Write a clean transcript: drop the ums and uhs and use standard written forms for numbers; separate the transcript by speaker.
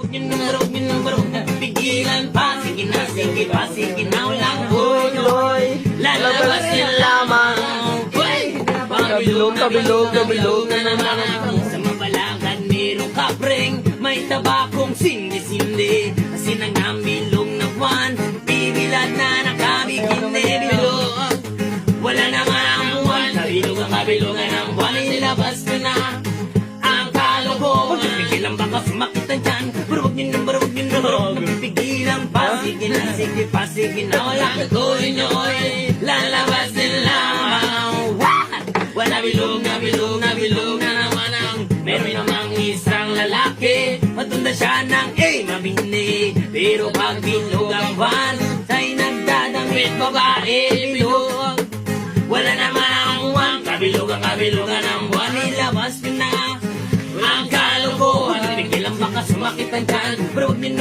Speaker 1: huwag niyo pigilan pa. Sige na, sige pa, sige na, walang huloy. Lalabas niya lamang. Kabilog na naman ako. Sa mabalagan merong kapreng, may tabakong sindi-sindi. Kasi nangambilong na buwan, bibilad na nakabikindi. Bilog, wala naman ang buwan. Kabilungan ang buwan, ilabas ko na ang kalokohan. Pigilan baka sumakitan dyan, pero huwag niyo pigilan pa. Sige na, sige pa, sige na, walang tuloy nyo'y lalabas din lamang. Wala bilog na naman ang meron namang isang lalaki. Matunda siya ng mabindi, pero pag bilog ang buwan, sa'y nagdadamit babae. Bilog, wala naman ang uwang. Kabilugan ang buwan, ilabas ko na ang kalokohan. Pigilan baka sumakitan dyan, pero huwag niyo